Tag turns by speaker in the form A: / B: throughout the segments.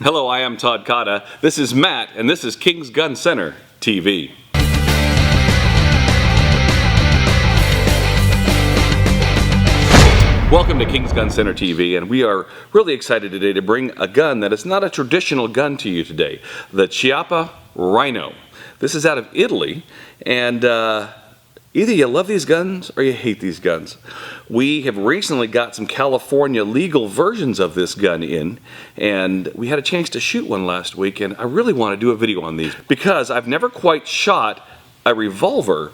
A: Hello, I am Todd Cotta. This is Matt, and this is King's Gun Center TV. Welcome to King's Gun Center TV, and we are really excited today to bring a gun that is not a traditional gun to you today, the Chiappa Rhino. This is out of Italy, and either you love these guns or you hate these guns. We have recently got some California legal versions of this gun in, and we had a chance to shoot one last week, and I really want to do a video on these because I've never quite shot a revolver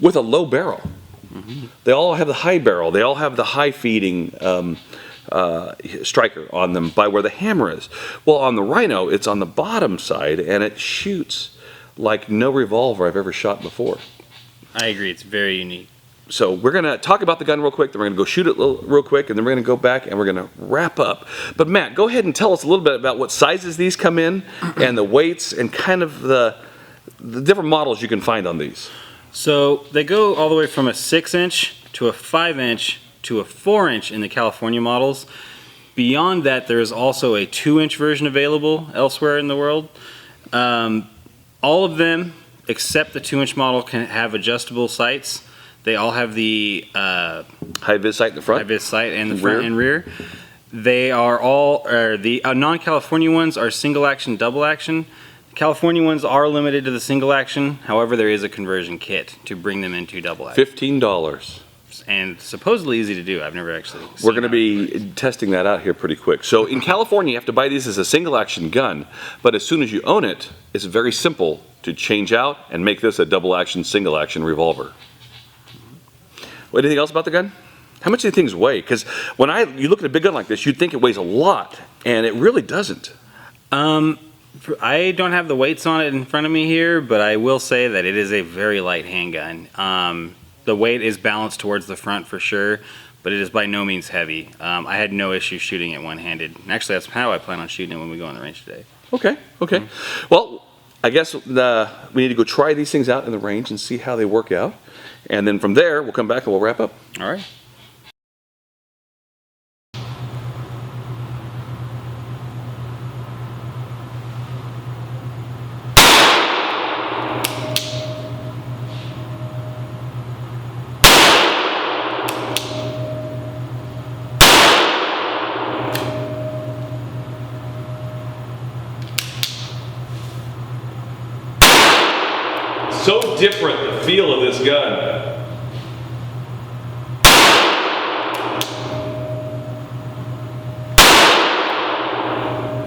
A: with a low barrel. They all have the high barrel. They all have the high feeding striker on them by where the hammer is. Well, on the Rhino, it's on the bottom side, and it shoots like no revolver I've ever shot before.
B: I agree. It's very unique.
A: So we're going to talk about the gun real quick, then we're going to go shoot it real quick, and then we're going to go back and we're going to wrap up. But Matt, go ahead and tell us a little bit about what sizes these come in and the weights and kind of the different models you can find on these.
B: So they go all the way from a 6-inch to a 5-inch to a 4-inch in the California models. Beyond that, there is also a 2-inch version available elsewhere in the world. All of them, except the 2-inch model, can have adjustable sights. They all have the
A: high-vis sight in the front.
B: High-vis sight in the front and rear. They are all, the non-California ones are single action, double action. California ones are limited to the single action. However, there is a conversion kit to bring them into double action.
A: $15.
B: And supposedly easy to do. I've never actually seen
A: We're going to be testing that out here pretty quick. So in California, you have to buy these as a single action gun, but as soon as you own it, it's very simple to change out and make this a double action, single action revolver. Anything else about the gun? How much do these things weigh? Because when you look at a big gun like this, you'd think it weighs a lot, and it really doesn't.
B: I don't have the weights on it in front of me here, but I will say that it is a very light handgun. The weight is balanced towards the front for sure, but it is by no means heavy. I had no issue shooting it one-handed. Actually, that's how I plan on shooting it when we go on the range today.
A: Okay. Well, I guess we need to go try these things out in the range and see how they work out. And then from there, we'll come back and we'll wrap up.
B: All right.
A: So different, the feel of this gun.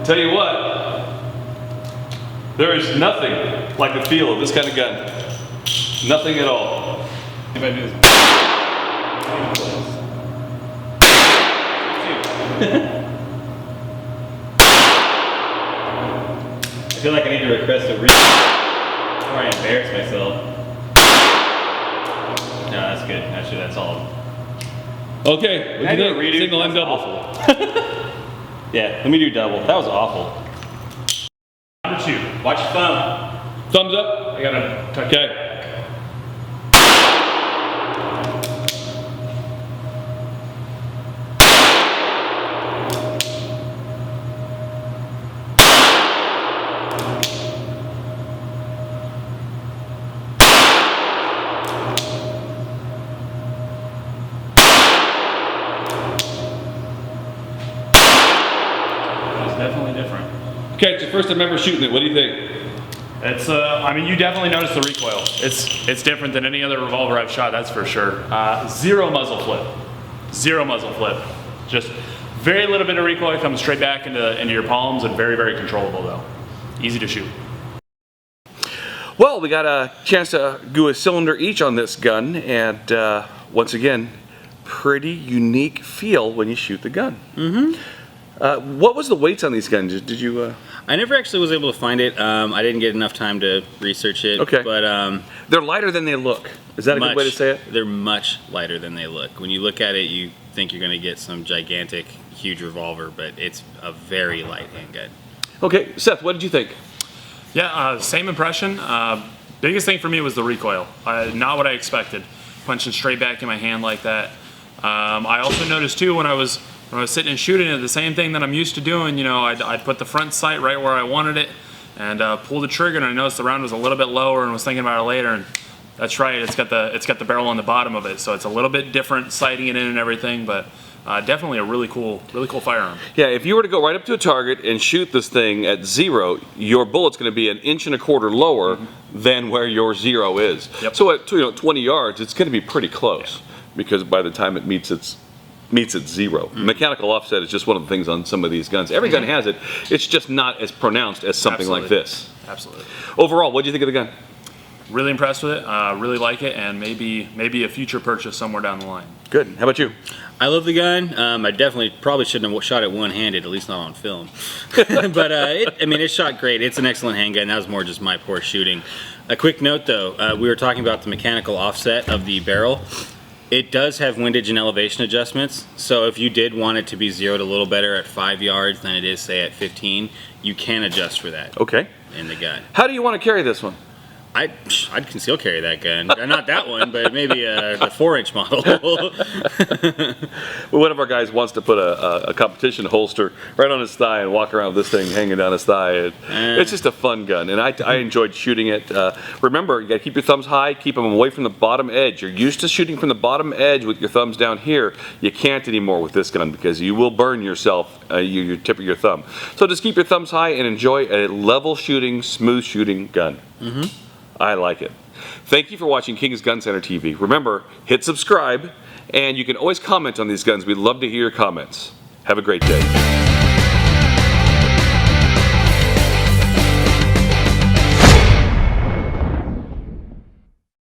A: Tell you what, there is nothing like the feel of this kind of gun. Nothing at all. If I do this.
B: I feel like I need to request a before I embarrass myself. No, that's good. Actually, that's all.
A: Okay,
B: Can I do a redo?
A: Single and double.
B: Yeah, let me do double. That was awful. Number 2. Watch your thumb.
A: Thumbs up.
B: I gotta touch.
A: Okay.
B: Definitely different.
A: Okay, it's your first time ever shooting it. What do you think?
C: It's I mean, you definitely notice the recoil. It's different than any other revolver I've shot, that's for sure. Zero muzzle flip. Zero muzzle flip. Just very little bit of recoil comes straight back into your palms, and very, very controllable though. Easy to shoot.
A: Well, we got a chance to do a cylinder each on this gun, and once again, pretty unique feel when you shoot the gun. What was the weights on these guns? Did you?
B: I never actually was able to find it. I didn't get enough time to research it.
A: Okay.
B: But
A: they're lighter than they look. Is that a good way to say it?
B: They're much lighter than they look. When you look at it, you think you're going to get some gigantic, huge revolver, but it's a very light handgun.
A: Okay, Seth, what did you think?
C: Yeah, same impression. Biggest thing for me was the recoil. Not what I expected. Punching straight back in my hand like that. I also noticed too when I was when I was sitting and shooting it, the same thing that I'm used to doing, you know, I'd put the front sight right where I wanted it and pull the trigger, and I noticed the round was a little bit lower and was thinking about it later, and that's right, it's got the barrel on the bottom of it, so it's a little bit different sighting it in and everything, but definitely a really cool firearm.
A: Yeah, if you were to go right up to a target and shoot this thing at 0, your bullet's going to be 1.25 inches lower than where your 0 is.
C: Yep.
A: So at 20 yards, it's going to be pretty close because by the time it meets its 0. Mechanical offset is just one of the things on some of these guns. Every gun has it. It's just not as pronounced as something like this.
C: Absolutely.
A: Overall, what do you think of the gun?
C: Really impressed with it. Really like it, and maybe a future purchase somewhere down the line.
A: Good. How about you?
B: I love the gun. I definitely probably shouldn't have shot it one-handed, at least not on film. But it shot great. It's an excellent handgun. That was more just my poor shooting. A quick note though, we were talking about the mechanical offset of the barrel. It does have windage and elevation adjustments, so if you did want it to be zeroed a little better at 5 yards than it is, say, at 15, you can adjust for that
A: Okay.
B: in the gun.
A: How do you want to carry this one?
B: I'd conceal carry that gun. Not that one, but maybe the 4-inch model.
A: Well, one of our guys wants to put a competition holster right on his thigh and walk around with this thing hanging down his thigh. It's just a fun gun, and I enjoyed shooting it. Remember, you got to keep your thumbs high, keep them away from the bottom edge. You're used to shooting from the bottom edge with your thumbs down here. You can't anymore with this gun because you will burn yourself, your tip of your thumb. So just keep your thumbs high and enjoy a level shooting, smooth shooting gun. I like it. Thank you for watching King's Gun Center TV. Remember, hit subscribe, and you can always comment on these guns. We'd love to hear your comments. Have a great day.